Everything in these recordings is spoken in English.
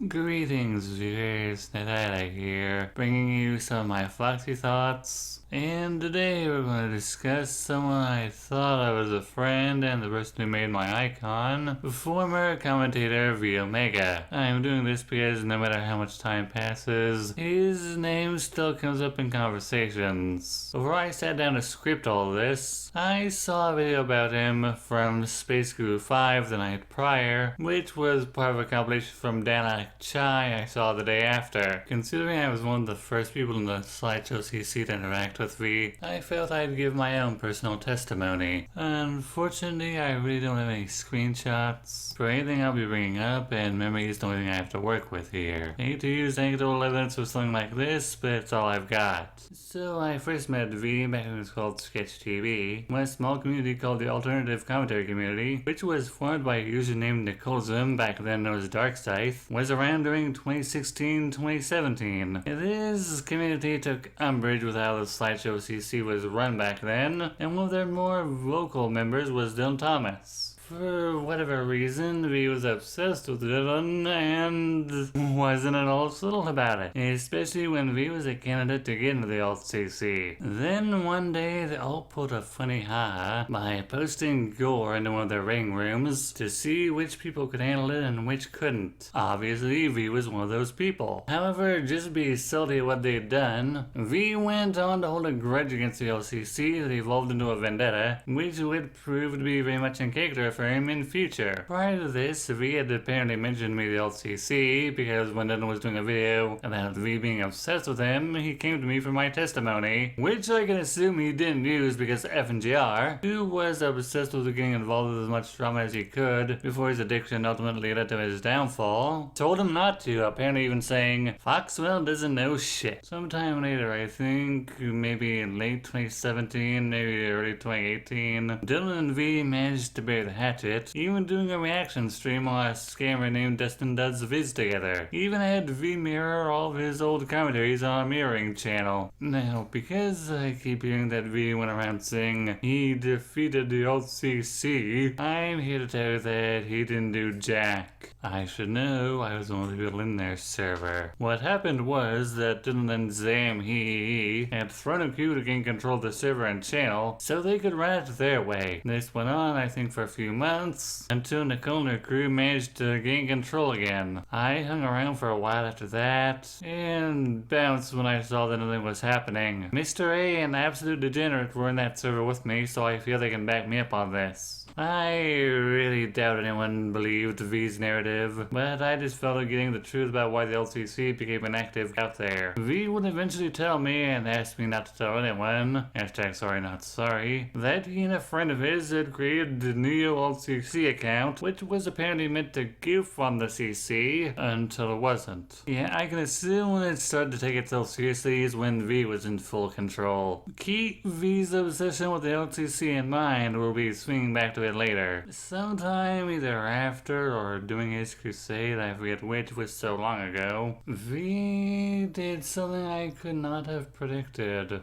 Greetings, viewers. Natala here, bringing you some of my Foxy thoughts. And today we're going to discuss someone I thought I was a friend and the person who made my icon, former commentator V Omega. I'm doing this because no matter how much time passes, his name still comes up in conversations. Before I sat down to script all this, I saw a video about him from Space Guru 5 the night prior, which was part of a compilation from Dana Chai I saw the day after. Considering I was one of the first people in the slideshow CC to interact with V, I felt I'd give my own personal testimony. Unfortunately, I really don't have any screenshots for anything I'll be bringing up, and memory is the only thing I have to work with here. I hate to use anecdotal evidence for something like this, but it's all I've got. So I first met V back when it was called Sketch TV, a small community called the Alternative Commentary Community, which was formed by a user named Nicolzum, back then known as Darkscythe, was around during 2016-2017. This community took umbrage with how the slideshow CC was run back then, and one of their more vocal members was Dylan Thomas. For whatever reason, V was obsessed with Dylan and wasn't at all subtle about it, especially when V was a candidate to get into the Alt-CC. Then one day, they all pulled a funny ha by posting gore into one of their ring rooms to see which people could handle it and which couldn't. Obviously, V was one of those people. However, just to be salty at what they'd done, V went on to hold a grudge against the LCC that evolved into a vendetta, which would prove to be very much in character for him in future. Prior to this, V had apparently mentioned me to the LCC because when Dylan was doing a video about V being obsessed with him, he came to me for my testimony, which I can assume he didn't use because FNGR, who was obsessed with getting involved with as much drama as he could before his addiction ultimately led to his downfall, told him not to, apparently even saying, Foxwell doesn't know shit. Sometime later, I think, maybe in late 2017, maybe early 2018, Dylan and V managed to bury the hatchet, even doing a reaction stream while a scammer named Destin does Viz together. He even had V mirror all of his old commentaries on a mirroring channel. Now, because I keep hearing that V went around saying he defeated the LCC, I'm here to tell you that he didn't do jack. I should know, I was one of the people in their server. What happened was that Dylan and Zam he had thrown a coup to gain control of the server and channel so they could run it their way. This went on, I think, for a few months until Nicole and her crew managed to gain control again. I hung around for a while after that and bounced when I saw that nothing was happening. Mr. A and Absolute Degenerate were in that server with me, so I feel they can back me up on this. I really doubt anyone believed V's narrative, but I just felt like getting the truth about why the LCC became inactive out there. V would eventually tell me and ask me not to tell anyone, hashtag sorry not sorry, that he and a friend of his had created the Neo LCC account, which was apparently meant to goof on the CC, until it wasn't. Yeah, I can assume when it started to take itself seriously is when V was in full control. Keep V's obsession with the LCC in mind, we'll be swinging back to it later. Sometime either after or during his crusade, I forget which was so long ago, V did something I could not have predicted.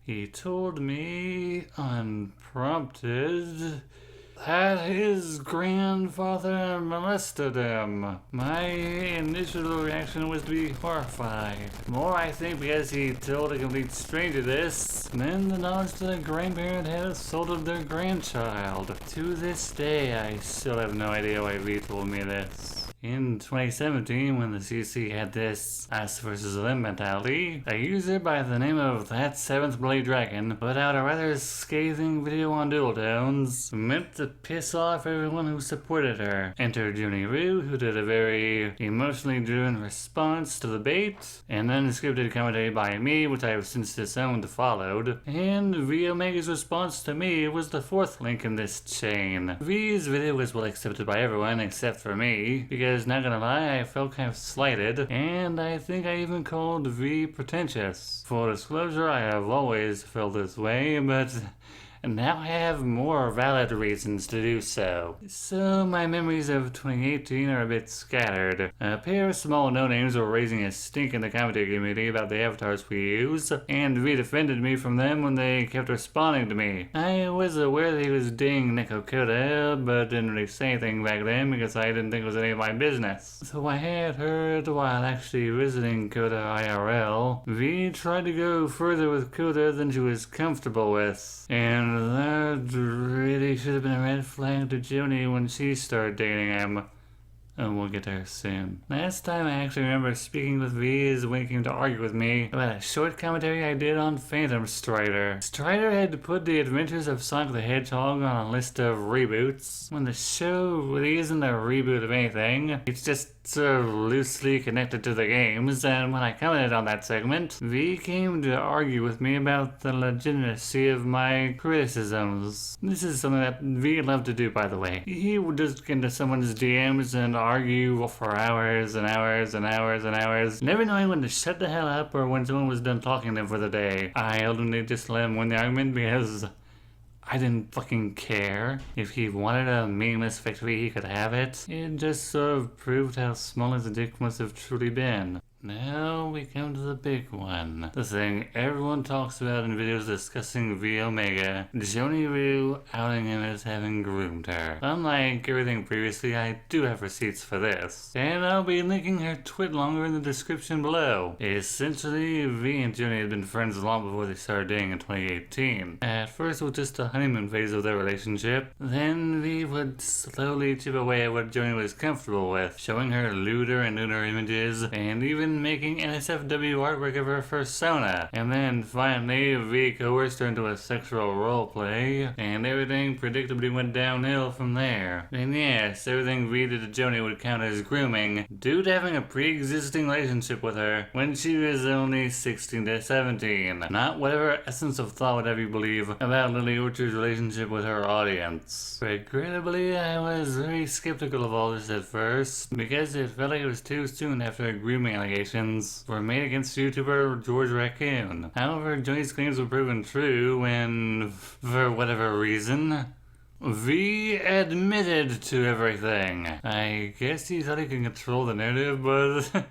He told me, unprompted, that his grandfather molested him. My initial reaction was to be horrified. More, I think, because he told a complete stranger this, than the knowledge that a grandparent had assaulted their grandchild. To this day, I still have no idea why V told me this. In 2017, when the CC had this us versus them mentality, a user by the name of That Seventh Blade Dragon put out a rather scathing video on Doodleclones, meant to piss off everyone who supported her. Enter Junie Rue, who did a very emotionally driven response to the bait, and then scripted commentary by me, which I have since disowned followed, and V Omega's response to me was the fourth link in this chain. V's video was well accepted by everyone except for me, because not gonna lie, I felt kind of slighted, and I think I even called V pretentious. Full disclosure, I have always felt this way, but and now I have more valid reasons to do so. So my memories of 2018 are a bit scattered. A pair of small no-names were raising a stink in the commentary community about the avatars we use, and V defended me from them when they kept responding to me. I was aware that he was dinging Neko Koda, but didn't really say anything back then because I didn't think it was any of my business. So I had heard while actually visiting Koda IRL, V tried to go further with Koda than she was comfortable with. And that really should have been a red flag to Joni when she started dating him. And we'll get there soon. Last time I actually remember speaking with V is when he came to argue with me about a short commentary I did on Phantom Strider. Strider had put the Adventures of Sonic the Hedgehog on a list of reboots. When the show really isn't a reboot of anything, it's just sort of loosely connected to the games, and when I commented on that segment, V came to argue with me about the legitimacy of my criticisms. This is something that V loved to do, by the way. He would just get into someone's DMs and argue for hours and hours and hours and hours, never knowing when to shut the hell up or when someone was done talking to him for the day. I ultimately just let him win the argument because I didn't fucking care. If he wanted a meaningless victory, he could have it. It just sort of proved how small his dick must have truly been. Now we come to the big one. The thing everyone talks about in videos discussing V Omega. Joni Ryu outing him as having groomed her. Unlike everything previously, I do have receipts for this. And I'll be linking her twit longer in the description below. Essentially, V and Joni had been friends long before they started dating in 2018. At first it was just the honeymoon phase of their relationship. Then V would slowly chip away at what Joni was comfortable with, showing her lewder and lewder images, and even making NSFW artwork of her persona. And then finally, V coerced her into a sexual roleplay, and everything predictably went downhill from there. And yes, everything V did to Joni would count as grooming, due to having a pre-existing relationship with her when she was only 16 to 17. Not whatever Essence of Thought would have you believe about Lily Orchard's relationship with her audience. Regrettably, I was very skeptical of all this at first, because it felt like it was too soon after grooming allegations were made against YouTuber George Raccoon. However, Joni's claims were proven true when, for whatever reason, V admitted to everything. I guess he thought he could control the narrative, but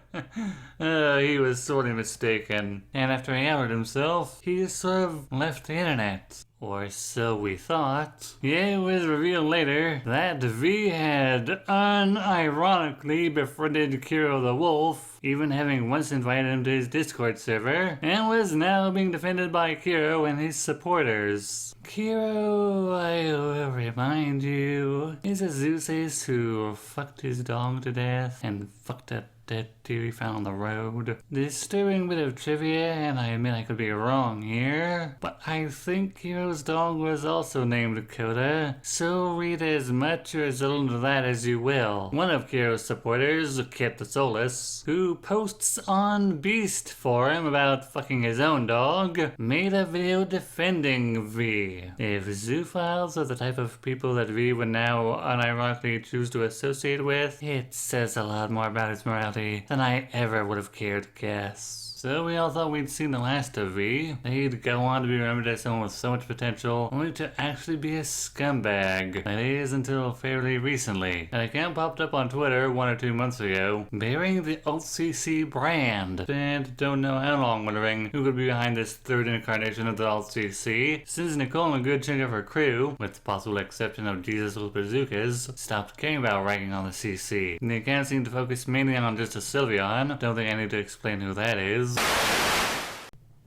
he was sorely mistaken. And after he outed himself, he sort of left the internet. Or so we thought. Yeah, it was revealed later that V had unironically befriended Kiro the Wolf, even having once invited him to his Discord server, and was now being defended by Kiro and his supporters. Kiro, I will remind you, is a Zeus who fucked his dog to death and fucked a dead deer he found on the road. Disturbing bit of trivia, and I admit I could be wrong here, but I think Kiro's dog was also named Koda, so read as much or as little into that as you will. One of Kiro's supporters, Kit the Soulless, who posts on Beast Forum about fucking his own dog, made a video defending V. If zoophiles are the type of people that V would now unironically choose to associate with, it says a lot more about his morality than I ever would have cared to guess. So we all thought we'd seen the last of V. He'd go on to be remembered as someone with so much potential, only to actually be a scumbag. That is, until fairly recently. An account popped up on Twitter 1 or 2 months ago, bearing the AltCC brand. And don't know how long wondering who could be behind this third incarnation of the AltCC, since Nicole and a good chunk of her crew, with the possible exception of Jesus with bazookas, stopped caring about ranking on the CC. The account seemed to focus mainly on just a Sylveon. Don't think I need to explain who that is.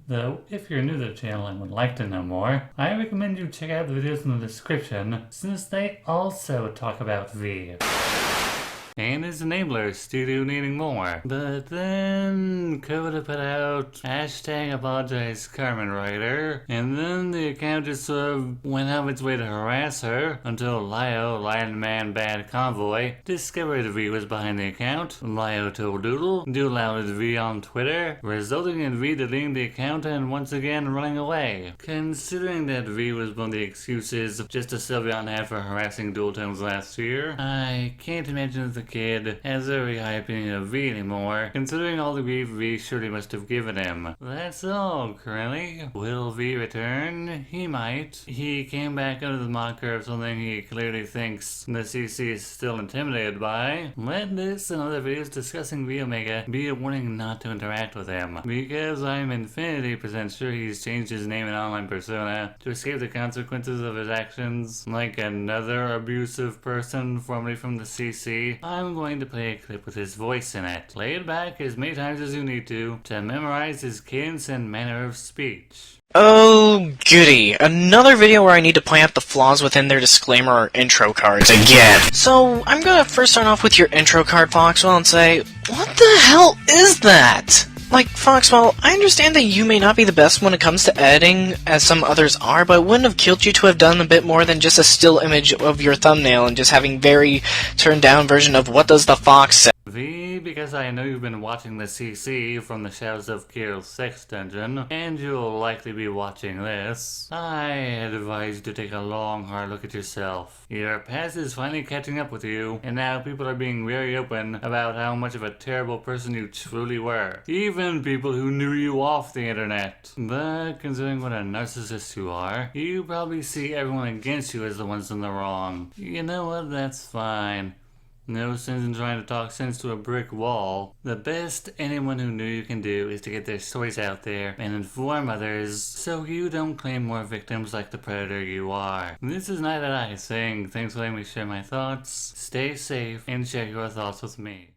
Though, if you're new to the channel and would like to know more, I recommend you check out the videos in the description, since they also talk about V. And his enablers, Studio needing more. But then Koda put out #apologize Carmen Writer, and then the account just sort of went out of its way to harass her until Lio, Lion Man Bad Convoy, discovered V was behind the account. Lio told Doodle outed V on Twitter, resulting in V deleting the account and once again running away. Considering that V was one of the excuses just a Sylveon had for harassing dual tones last year, I can't imagine that the the kid has a very high opinion of V anymore, considering all the grief V surely must have given him. That's all, currently. Will V return? He might. He came back under the marker of something he clearly thinks the CC is still intimidated by. Let this and other videos discussing V Omega be a warning not to interact with him, because I'm infinity % sure he's changed his name and online persona to escape the consequences of his actions, like another abusive person formerly from the CC. I'm going to play a clip with his voice in it. Play it back as many times as you need to memorize his cadence and manner of speech. Oh, goody. Another video where I need to point out the flaws within their disclaimer or intro cards again. So, I'm gonna first start off with your intro card, Foxwell, and say, what the hell is that? Like, Foxwell, I understand that you may not be the best when it comes to editing, as some others are, but it wouldn't have killed you to have done a bit more than just a still image of your thumbnail and just having very turned down version of what does the fox say. V, because I know you've been watching the CC from the Shadows of Kirill's sex dungeon, and you'll likely be watching this, I advise you to take a long, hard look at yourself. Your past is finally catching up with you, and now people are being very open about how much of a terrible person you truly were. Even people who knew you off the internet. But considering what a narcissist you are, you probably see everyone against you as the ones in the wrong. You know what? That's fine. No sense in trying to talk sense to a brick wall. The best anyone who knew you can do is to get their stories out there and inform others so you don't claim more victims like the predator you are. This is Night at Eye saying thanks for letting me share my thoughts, stay safe, and share your thoughts with me.